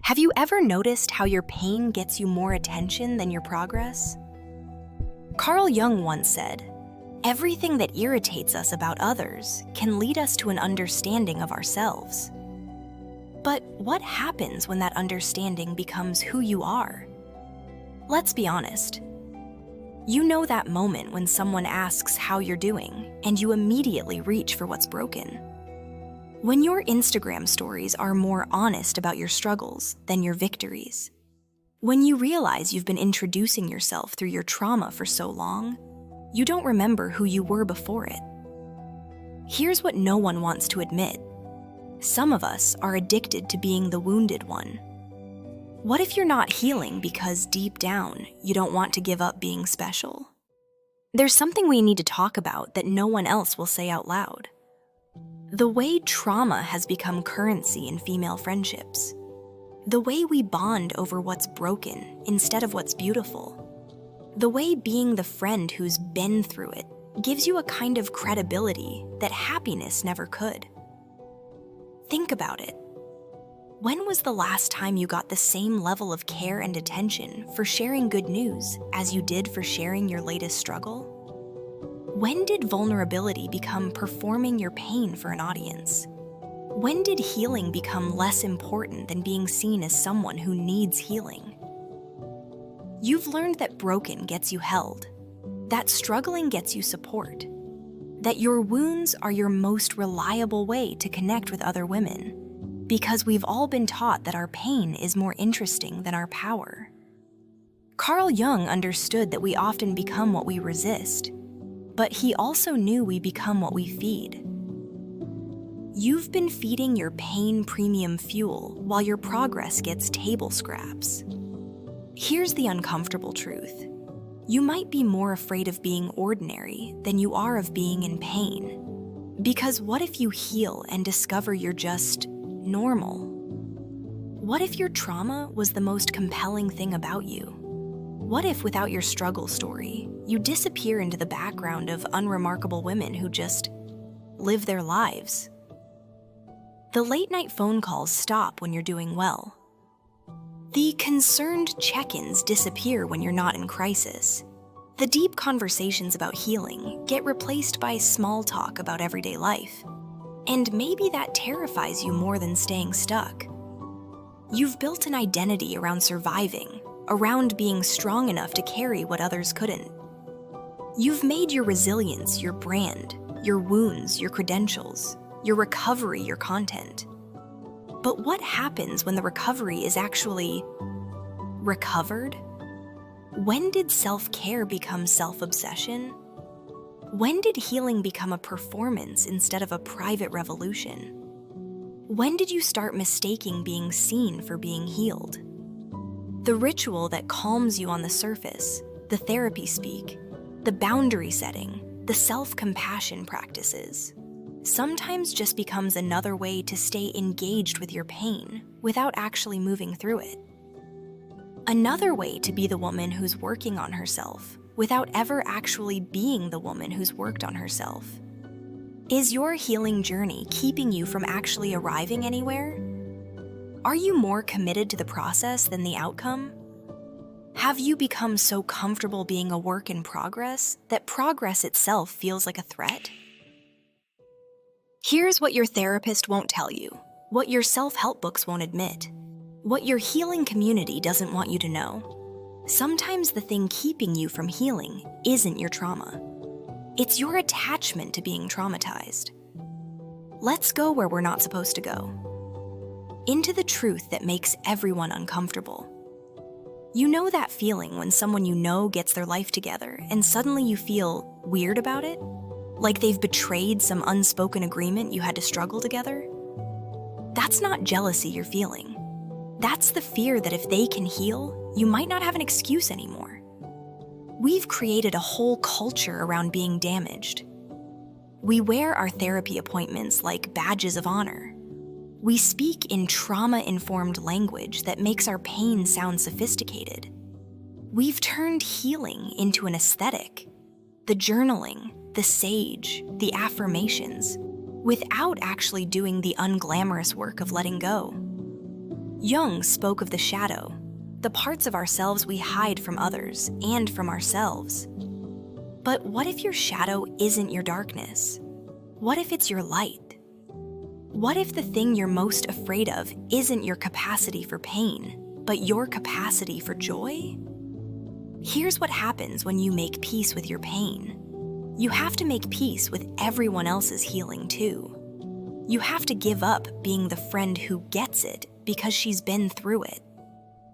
Have you ever noticed how your pain gets you more attention than your progress? Carl Jung once said, "Everything that irritates us about others can lead us to an understanding of ourselves." But what happens when that understanding becomes who you are? Let's be honest. You know that moment when someone asks how you're doing, and you immediately reach for what's broken. When your Instagram stories are more honest about your struggles than your victories. When you realize you've been introducing yourself through your trauma for so long, you don't remember who you were before it. Here's what no one wants to admit. Some of us are addicted to being the wounded one. What if you're not healing because deep down you don't want to give up being special? There's something we need to talk about that no one else will say out loud. The way trauma has become currency in female friendships. The way we bond over what's broken instead of what's beautiful. The way being the friend who's been through it gives you a kind of credibility that happiness never could. Think about it. When was the last time you got the same level of care and attention for sharing good news as you did for sharing your latest struggle? When did vulnerability become performing your pain for an audience? When did healing become less important than being seen as someone who needs healing? You've learned that broken gets you held, that struggling gets you support, that your wounds are your most reliable way to connect with other women, because we've all been taught that our pain is more interesting than our power. Carl Jung understood that we often become what we resist, but he also knew we become what we feed. You've been feeding your pain premium fuel while your progress gets table scraps. Here's the uncomfortable truth. You might be more afraid of being ordinary than you are of being in pain. Because what if you heal and discover you're just normal? What if your trauma was the most compelling thing about you? What if without your struggle story, you disappear into the background of unremarkable women who just live their lives? The late-night phone calls stop when you're doing well. The concerned check-ins disappear when you're not in crisis. The deep conversations about healing get replaced by small talk about everyday life. And maybe that terrifies you more than staying stuck. You've built an identity around surviving, around being strong enough to carry what others couldn't. You've made your resilience your brand, your wounds your credentials, your recovery your content. But what happens when the recovery is actually recovered? When did self-care become self-obsession? When did healing become a performance instead of a private revolution? When did you start mistaking being seen for being healed? The ritual that calms you on the surface, the therapy speak, the boundary setting, the self-compassion practices, sometimes just becomes another way to stay engaged with your pain without actually moving through it. Another way to be the woman who's working on herself without ever actually being the woman who's worked on herself. Is your healing journey keeping you from actually arriving anywhere? Are you more committed to the process than the outcome? Have you become so comfortable being a work in progress that progress itself feels like a threat? Here's what your therapist won't tell you, what your self-help books won't admit, what your healing community doesn't want you to know. Sometimes the thing keeping you from healing isn't your trauma. It's your attachment to being traumatized. Let's go where we're not supposed to go. Into the truth that makes everyone uncomfortable. You know that feeling when someone you know gets their life together and suddenly you feel weird about it? Like they've betrayed some unspoken agreement you had to struggle together? That's not jealousy you're feeling. That's the fear that if they can heal, you might not have an excuse anymore. We've created a whole culture around being damaged. We wear our therapy appointments like badges of honor. We speak in trauma-informed language that makes our pain sound sophisticated. We've turned healing into an aesthetic. The journaling, the sage, the affirmations, without actually doing the unglamorous work of letting go. Jung spoke of the shadow, the parts of ourselves we hide from others and from ourselves. But what if your shadow isn't your darkness? What if it's your light? What if the thing you're most afraid of isn't your capacity for pain, but your capacity for joy? Here's what happens when you make peace with your pain. You have to make peace with everyone else's healing too. You have to give up being the friend who gets it because she's been through it.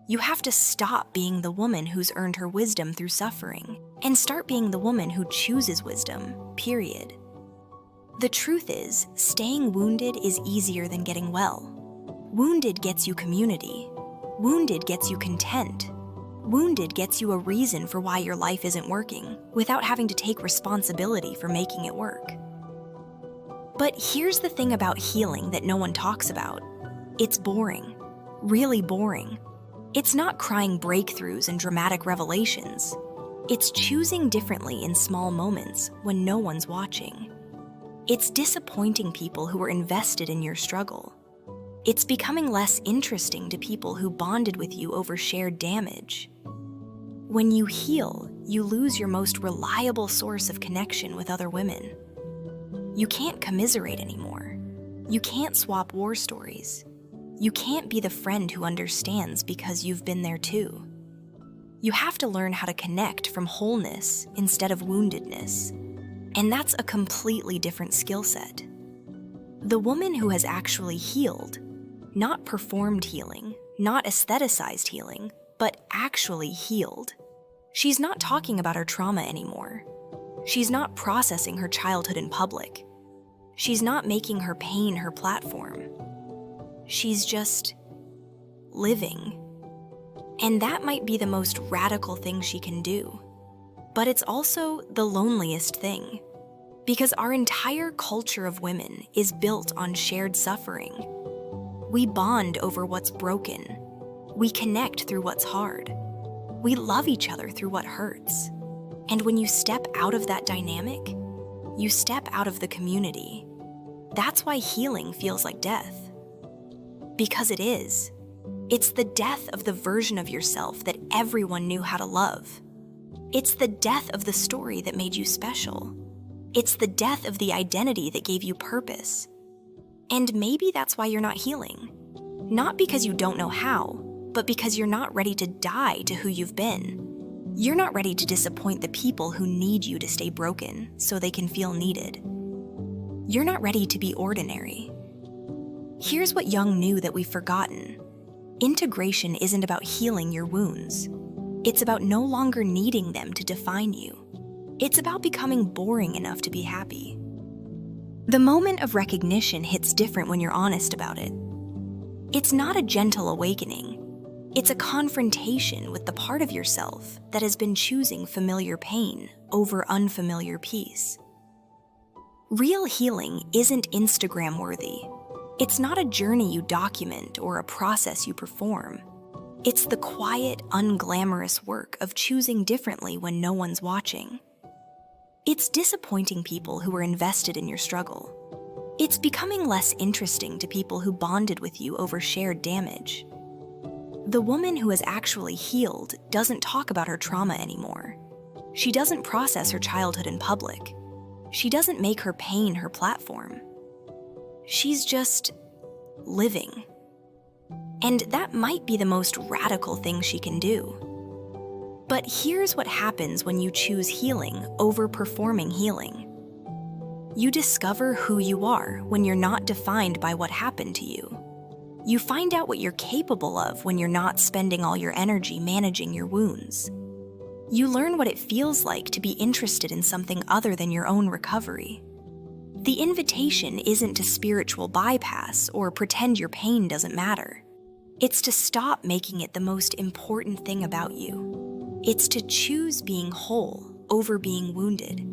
You have to stop being the woman who's earned her wisdom through suffering and start being the woman who chooses wisdom, period. The truth is, staying wounded is easier than getting well. Wounded gets you community. Wounded gets you content. Wounded gets you a reason for why your life isn't working without having to take responsibility for making it work. But here's the thing about healing that no one talks about. It's boring. Really boring. It's not crying breakthroughs and dramatic revelations. It's choosing differently in small moments when no one's watching. It's disappointing people who are invested in your struggle. It's becoming less interesting to people who bonded with you over shared damage. When you heal, you lose your most reliable source of connection with other women. You can't commiserate anymore. You can't swap war stories. You can't be the friend who understands because you've been there too. You have to learn how to connect from wholeness instead of woundedness. And that's a completely different skill set. The woman who has actually healed, not performed healing, not aestheticized healing, but actually healed. She's not talking about her trauma anymore. She's not processing her childhood in public. She's not making her pain her platform. She's just living. And that might be the most radical thing she can do. But it's also the loneliest thing. Because our entire culture of women is built on shared suffering. We bond over what's broken. We connect through what's hard. We love each other through what hurts. And when you step out of that dynamic, you step out of the community. That's why healing feels like death. Because it is. It's the death of the version of yourself that everyone knew how to love. It's the death of the story that made you special. It's the death of the identity that gave you purpose. And maybe that's why you're not healing. Not because you don't know how, but because you're not ready to die to who you've been. You're not ready to disappoint the people who need you to stay broken so they can feel needed. You're not ready to be ordinary. Here's what Jung knew that we've forgotten. Integration isn't about healing your wounds. It's about no longer needing them to define you. It's about becoming boring enough to be happy. The moment of recognition hits different when you're honest about it. It's not a gentle awakening. It's a confrontation with the part of yourself that has been choosing familiar pain over unfamiliar peace. Real healing isn't Instagram-worthy. It's not a journey you document or a process you perform. It's the quiet, unglamorous work of choosing differently when no one's watching. It's disappointing people who are invested in your struggle. It's becoming less interesting to people who bonded with you over shared damage. The woman who has actually healed doesn't talk about her trauma anymore. She doesn't process her childhood in public. She doesn't make her pain her platform. She's just living. And that might be the most radical thing she can do. But here's what happens when you choose healing over performing healing. You discover who you are when you're not defined by what happened to you. You find out what you're capable of when you're not spending all your energy managing your wounds. You learn what it feels like to be interested in something other than your own recovery. The invitation isn't to spiritual bypass or pretend your pain doesn't matter. It's to stop making it the most important thing about you. It's to choose being whole over being wounded.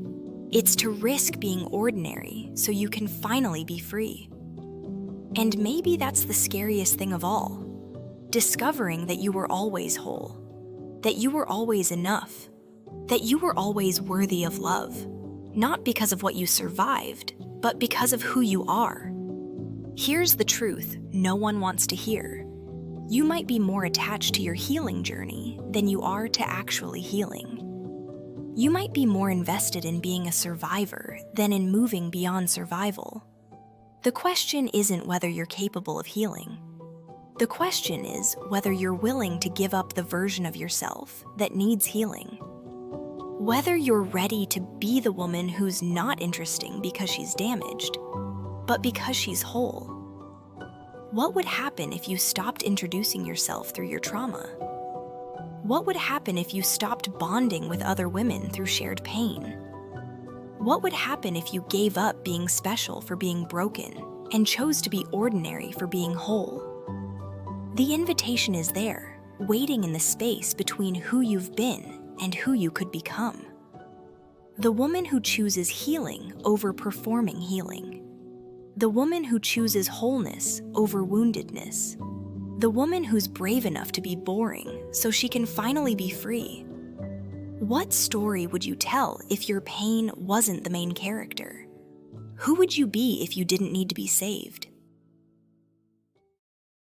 It's to risk being ordinary so you can finally be free. And maybe that's the scariest thing of all. Discovering that you were always whole. That you were always enough. That you were always worthy of love. Not because of what you survived, but because of who you are. Here's the truth no one wants to hear. You might be more attached to your healing journey than you are to actually healing. You might be more invested in being a survivor than in moving beyond survival. The question isn't whether you're capable of healing. The question is whether you're willing to give up the version of yourself that needs healing. Whether you're ready to be the woman who's not interesting because she's damaged, but because she's whole. What would happen if you stopped introducing yourself through your trauma? What would happen if you stopped bonding with other women through shared pain? What would happen if you gave up being special for being broken and chose to be ordinary for being whole? The invitation is there, waiting in the space between who you've been and who you could become. The woman who chooses healing over performing healing. The woman who chooses wholeness over woundedness. The woman who's brave enough to be boring so she can finally be free. What story would you tell if your pain wasn't the main character? Who would you be if you didn't need to be saved?